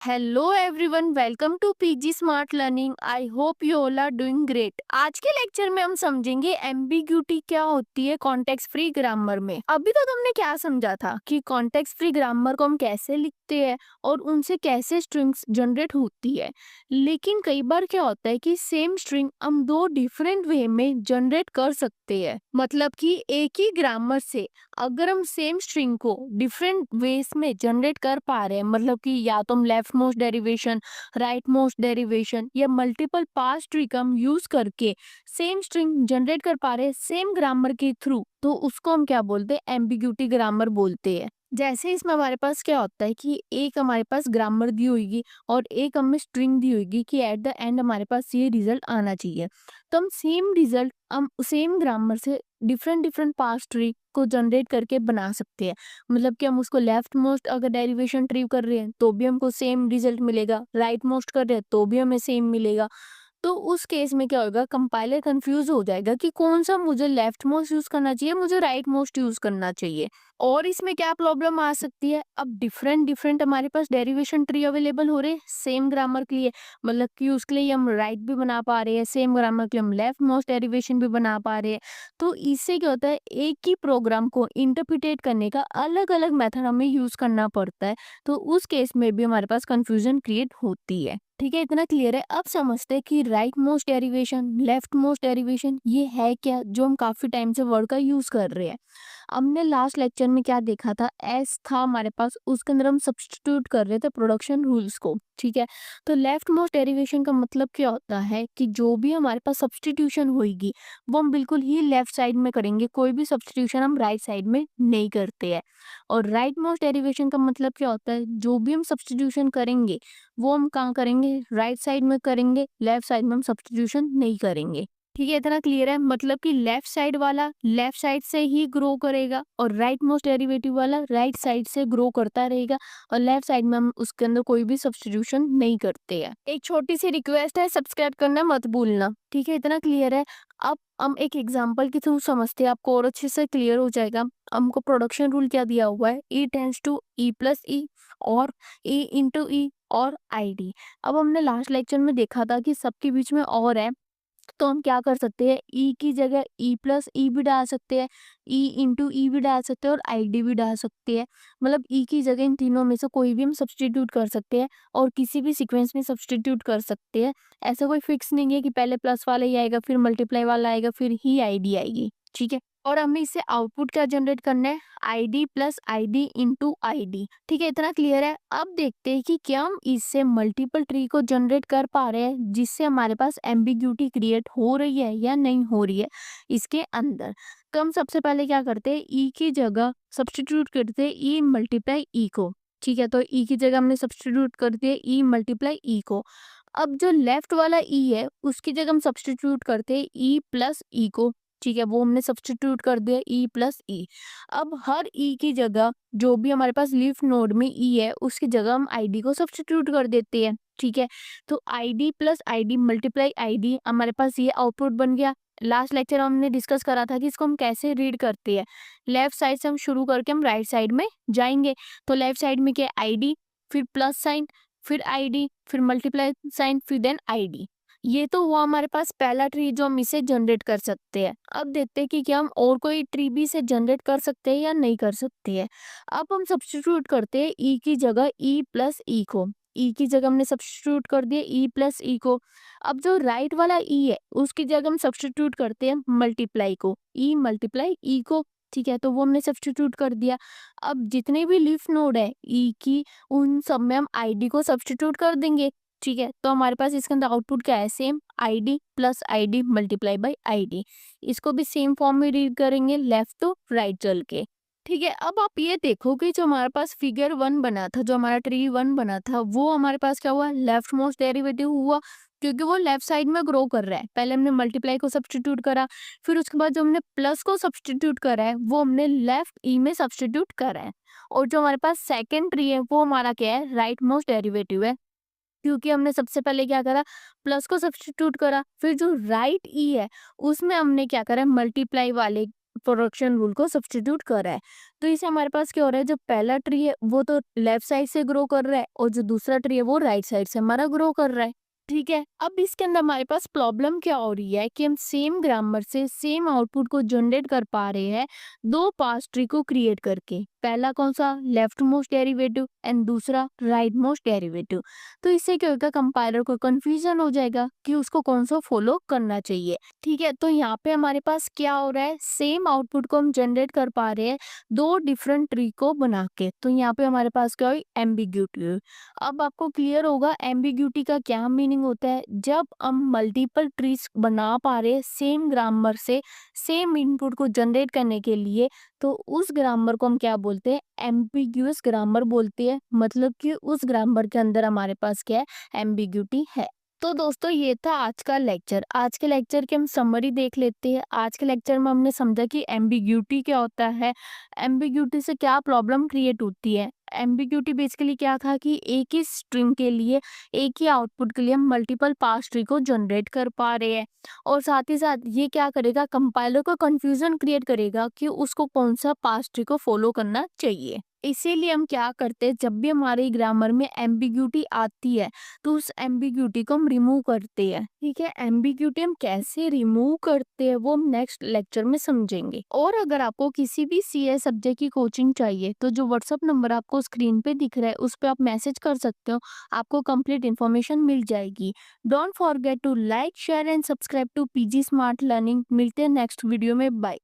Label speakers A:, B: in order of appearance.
A: Hello everyone, welcome to PG smart learning. I hope you all are doing great. आज के lecture में हम समझेंगे एम्बिग्यूटी क्या होती है कॉन्टेक्स्ट फ्री ग्रामर में। अभी तक हमने क्या समझा था कि कॉन्टेक्स्ट फ्री ग्रामर को हम कैसे लिखते हैं और उनसे कैसे स्ट्रिंग्स जनरेट होती है। लेकिन कई बार क्या होता है कि सेम स्ट्रिंग हम दो डिफरेंट वे में जनरेट कर सकते हैं। मतलब कि एक ही ग्रामर से अगर हम सेम स्ट्रिंग को डिफरेंट वेज में जनरेट कर पा रहे हैं, मतलब कि या तो हम left most derivation, right most derivation या मल्टीपल पास्ट ट्री का हम यूज करके सेम स्ट्रिंग जनरेट कर पा रहे हैं सेम ग्रामर के थ्रू, तो उसको हम क्या बोलते हैं? एम्बिग्यूटी ग्रामर बोलते हैं। जैसे इसमें हमारे पास क्या होता है कि एक हमारे पास ग्रामर दी होगी और एक हमें स्ट्रिंग दी होगी कि एट द एंड हमारे पास ये रिजल्ट आना चाहिए। तो हम सेम रिजल्ट हम सेम ग्रामर से डिफरेंट डिफरेंट पास्ट ट्री को जनरेट करके बना सकते हैं। मतलब कि हम उसको लेफ्ट मोस्ट अगर डेरिवेशन ट्री कर रहे हैं तो भी हमको सेम रिजल्ट मिलेगा, राइट मोस्ट कर रहे हैं तो भी हमें सेम मिलेगा। तो उस केस में क्या होगा, कंपाइलर कंफ्यूज हो जाएगा कि कौन सा मुझे लेफ्ट मोस्ट यूज करना चाहिए, मुझे राइट मोस्ट यूज करना चाहिए। और इसमें क्या प्रॉब्लम आ सकती है, अब डिफरेंट डिफरेंट हमारे पास डेरिवेशन ट्री अवेलेबल हो रहे हैं सेम ग्रामर के लिए। मतलब कि उसके लिए हम राइट भी बना पा रहे हैं, सेम ग्रामर के लिए हम लेफ्ट मोस्ट डेरिवेशन भी बना पा रहे हैं। तो इससे क्या होता है, एक ही प्रोग्राम को इंटरप्रिटेट करने का अलग अलग मेथड हमें यूज करना पड़ता है। तो उस केस में भी हमारे पास कंफ्यूजन क्रिएट होती है। ठीक है, इतना क्लियर है। अब समझते हैं कि right most derivation, left most derivation ये है क्या, जो हम काफी टाइम से वर्ड का यूज कर रहे हैं। हमने लास्ट लेक्चर में क्या देखा था, एस था हमारे पास, उसके अंदर हम सब्स्टिट्यूट कर रहे थे प्रोडक्शन रूल्स को। ठीक है, तो लेफ्ट मोस्ट डेरिवेशन का मतलब क्या होता है कि जो भी हमारे पास सब्स्टिट्यूशन होगी वो हम बिल्कुल ही लेफ्ट साइड में करेंगे, कोई भी सब्स्टिट्यूशन हम राइट साइड में नहीं करते हैं। और राइट मोस्ट डेरिवेशन का मतलब क्या होता है, जो भी हम सब्स्टिट्यूशन करेंगे वो हम कहाँ करेंगे, राइट साइड में करेंगे, लेफ्ट साइड में हम सब्स्टिट्यूशन नहीं करेंगे। ठीक है, इतना क्लियर है। मतलब कि लेफ्ट साइड वाला लेफ्ट साइड से ही ग्रो करेगा और राइट मोस्ट डेरिवेटिव वाला राइट साइड से ग्रो करता रहेगा, और लेफ्ट साइड में हम उसके अंदर कोई भी सब्स्टिट्यूशन नहीं करते हैं। एक छोटी सी रिक्वेस्ट है, सब्सक्राइब करना मत भूलना। ठीक है, इतना क्लियर है। अब हम एक एग्जांपल के थ्रू समझते हैं, आपको और अच्छे से क्लियर हो जाएगा। हमको प्रोडक्शन रूल क्या दिया हुआ है, ई टेंस टू ई प्लस ई और ई इंटू ई और आई डी। अब हमने लास्ट लेक्चर में देखा था कि सबके बीच में और है, तो हम क्या कर सकते हैं, ई की जगह ई प्लस ई भी डाल सकते हैं, ई इंटू ई भी डाल सकते हैं और आई डी भी डाल सकते हैं। मतलब ई की जगह इन तीनों में से कोई भी हम सब्स्टिट्यूट कर सकते हैं और किसी भी सीक्वेंस में सब्स्टिट्यूट कर सकते हैं। ऐसा कोई फिक्स नहीं है कि पहले प्लस वाला ही आएगा, फिर मल्टीप्लाई वाला आएगा, फिर ही आई डी आएगी। ठीक है, और हमें इससे आउटपुट क्या जनरेट करना है, I D plus I D into I D. ठीक है, इतना क्लियर है। अब देखते हैं कि क्या हम इससे मल्टीपल ट्री को जनरेट कर पा रहे हैं जिससे हमारे पास एम्बिग्यूटी क्रिएट हो रही है या नहीं हो रही है इसके अंदर। तो हम सबसे पहले क्या करते हैं, ई की जगह सब्स्टिट्यूट करते हैं ई मल्टीप्लाई ई को। ठीक है, तो ई की जगह हमने सब्स्टिट्यूट कर दिया ई मल्टीप्लाई ई को। अब जो लेफ्ट वाला ई है उसकी जगह हम सब्स्टिट्यूट करते हैं ई प्लस ई को। ठीक है, वो हमने सब्स्टिट्यूट कर दिया ई प्लस ई। अब हर ई की जगह जो भी हमारे पास लीफ नोड में ई है उसकी जगह हम आईडी को सब्स्टिट्यूट कर देते हैं। ठीक है, तो ID plus ID multiply ID हमारे पास ये आउटपुट बन गया। लास्ट लेक्चर हमने डिस्कस करा था कि इसको हम कैसे रीड करते हैं। लेफ्ट साइड से हम शुरू करके हम राइट साइड में जाएंगे। तो लेफ्ट साइड में क्या, आईडी, फिर प्लस साइन, फिर आईडी, फिर मल्टीप्लाई साइन, फिर देन आईडी। ये तो हुआ हमारे पास पहला ट्री जो हम इसे जनरेट कर सकते हैं। अब देखते हैं कि क्या हम और कोई ट्री भी इसे जनरेट कर सकते हैं या नहीं कर सकते हैं। अब हम सब्स्टिट्यूट करते हैं ई की जगह ई प्लस ई को। ई की जगह हमने सब्स्टिट्यूट कर दिया ई प्लस ई को। अब जो राइट वाला ई है उसकी जगह हम सब्स्टिट्यूट करते हैं मल्टीप्लाई को, ई मल्टीप्लाई ई को। ठीक है, तो वो हमने सब्स्टिट्यूट कर दिया। अब जितने भी लीफ नोड है ई की, उन सब में हम आईडी को सब्स्टिट्यूट कर देंगे। ठीक है, तो हमारे पास इसके अंदर आउटपुट क्या है, same ID plus ID multiply by ID. इसको भी सेम फॉर्म में रीड करेंगे लेफ्ट टू राइट चल के। ठीक है, अब आप ये देखो कि जो हमारे पास फिगर 1 बना था, जो हमारा ट्री 1 बना था, वो हमारे पास क्या हुआ, लेफ्ट मोस्ट डेरिवेटिव हुआ, क्योंकि वो लेफ्ट साइड में ग्रो कर रहा है। पहले हमने मल्टीप्लाई को सब्स्टिट्यूट करा, फिर उसके बाद जो हमने प्लस को सब्स्टिट्यूट करा है वो हमने लेफ्ट ई में सब्स्टिट्यूट करा है। और जो हमारे पास सेकेंड ट्री है वो हमारा क्या है, राइट मोस्ट डेरिवेटिव है, क्योंकि हमने सबसे पहले क्या करा, प्लस को सब्स्टिट्यूट करा, फिर जो राइट ई है उसमें हमने क्या करा, मल्टीप्लाई वाले प्रोडक्शन रूल को सब्स्टिट्यूट करा है। तो इससे हमारे पास क्या हो रहा है, जो पहला ट्री है वो तो लेफ्ट साइड से ग्रो कर रहा है और जो दूसरा ट्री है वो राइट साइड से हमारा ग्रो कर रहा है। ठीक है, अब इसके अंदर हमारे पास प्रॉब्लम क्या हो रही है कि हम सेम ग्रामर से सेम आउटपुट को जनरेट कर पा रहे हैं दो पास ट्री को क्रिएट करके। पहला कौन सा, लेफ्ट मोस्ट डेरिवेटिव एंड दूसरा राइट मोस्ट डेरिवेटिव। तो इससे क्या होगा, कंपाइलर को कंफ्यूजन हो जाएगा कि उसको कौन सा फॉलो करना चाहिए। ठीक है, तो यहाँ पे हमारे पास क्या हो रहा है, सेम आउटपुट को हम जनरेट कर पा रहे हैं दो डिफरेंट ट्री को बना के। तो यहाँ पे हमारे पास क्या हुई, एम्बिग्यूटी। अब आपको क्लियर होगा एम्बिग्यूटी का क्या मीनिंग होता है। जब हम मल्टीपल ट्रीज बना पा रहे सेम ग्रामर से सेम इनपुट को जनरेट करने के लिए, तो उस ग्रामर को हम क्या बोलते हैं, एम्बिग्यूअस ग्रामर बोलते हैं। मतलब कि उस ग्रामर के अंदर हमारे पास क्या है, एम्बिग्यूटी है। तो दोस्तों ये था आज का लेक्चर। आज के लेक्चर की हम समरी देख लेते हैं। आज के लेक्चर में हमने समझा कि एम्बिग्यूटी क्या होता है, एम्बिग्यूटी से क्या प्रॉब्लम क्रिएट होती है। एम्बिग्यूटी बेसिकली क्या था कि एक ही स्ट्रिंग के लिए, एक ही आउटपुट के लिए हम मल्टीपल पास ट्री को जनरेट कर पा रहे हैं, और साथ ही साथ ये क्या करेगा, कंपाइलर को कंफ्यूजन क्रिएट करेगा कि उसको कौन सा पास ट्री को फॉलो करना चाहिए। इसीलिए हम क्या करते हैं, जब भी हमारे ग्रामर में एम्बिग्यूटी आती है तो उस एम्बिग्यूटी को हम रिमूव करते हैं। ठीक है, एम्बिग्यूटी हम कैसे रिमूव करते हैं वो हम नेक्स्ट लेक्चर में समझेंगे। और अगर आपको किसी भी सीए सब्जेक्ट की कोचिंग चाहिए तो जो व्हाट्सअप नंबर आपको स्क्रीन पे दिख रहा है उस पर आप मैसेज कर सकते हो, आपको कंप्लीट इन्फॉर्मेशन मिल जाएगी। Don't forget to like, share and subscribe to PG smart learning. मिलते हैं नेक्स्ट वीडियो में, बाय।